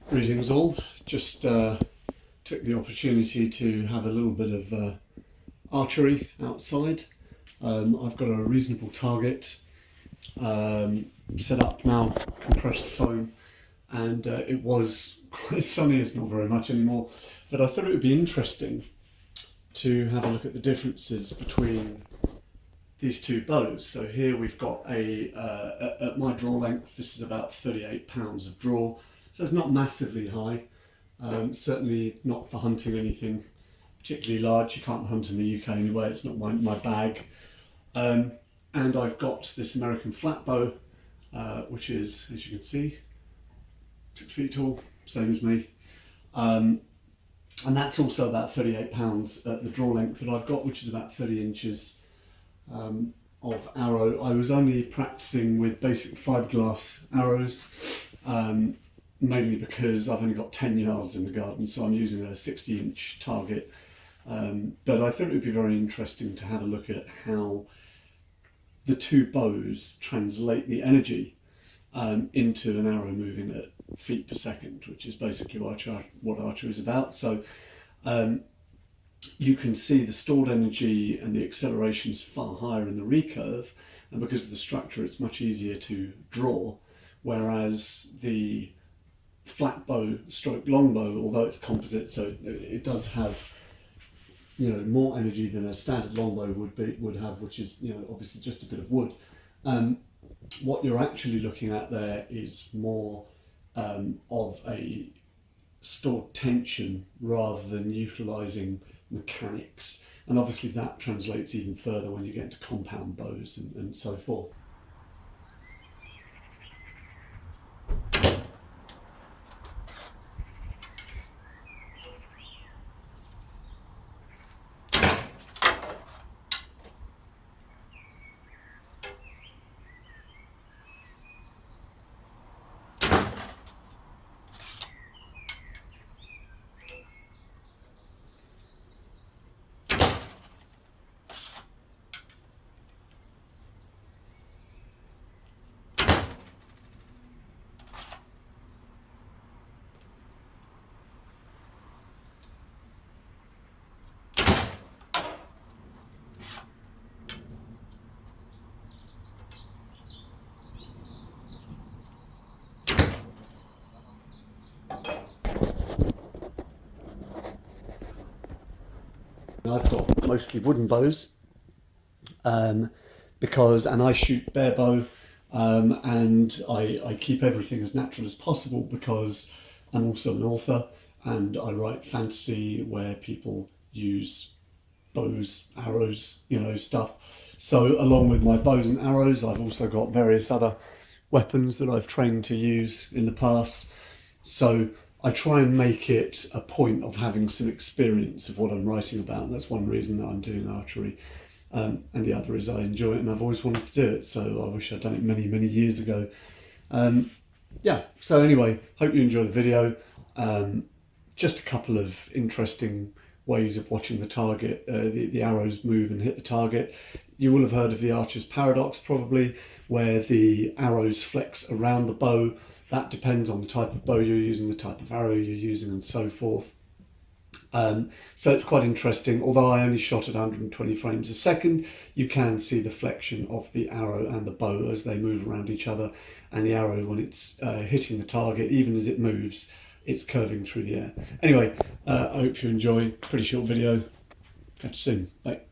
Greetings all, just took the opportunity to have a little bit of archery outside. I've got a reasonable target set up now, compressed foam, and it was quite sunny. It's not very much anymore, but I thought it would be interesting to have a look at the differences between these two bows. So here we've got at my draw length, this is about 38 pounds of draw. So it's not massively high, certainly not for hunting anything particularly large. You can't hunt in the UK anyway, it's not my bag. And I've got this American flat bow, which is, as you can see, 6 feet tall, same as me. And that's also about 38 pounds at the draw length that I've got, which is about 30 inches of arrow. I was only practicing with basic fiberglass arrows, mainly because I've only got 10 yards in the garden, so I'm using a 60-inch target. But I thought it would be very interesting to have a look at how the two bows translate the energy into an arrow moving at feet per second, which is basically what archery is about. So you can see the stored energy and the acceleration is far higher in the recurve, and because of the structure it's much easier to draw, whereas the flat bow stroke longbow, although it's composite, so it does have, you know, more energy than a standard longbow would have, which is, you know, obviously just a bit of wood. What you're actually looking at there is more of a stored tension rather than utilising mechanics, and obviously that translates even further when you get into compound bows and so forth. I've got mostly wooden bows because I shoot barebow, and I keep everything as natural as possible because I'm also an author and I write fantasy where people use bows, arrows, you know, stuff. So along with my bows and arrows, I've also got various other weapons that I've trained to use in the past. So I try and make it a point of having some experience of what I'm writing about. And that's one reason that I'm doing archery. And the other is I enjoy it and I've always wanted to do it. So I wish I'd done it many, many years ago. Yeah, so anyway, hope you enjoy the video. Just a couple of interesting ways of watching the target, the arrows move and hit the target. You will have heard of the archer's paradox probably, where the arrows flex around the bow. That depends on the type of bow you're using, the type of arrow you're using, and so forth. So it's quite interesting. Although I only shot at 120 frames a second, you can see the flexion of the arrow and the bow as they move around each other, and the arrow, when it's hitting the target, even as it moves, it's curving through the air. Anyway, I hope you enjoy. Pretty short video. Catch you soon. Bye.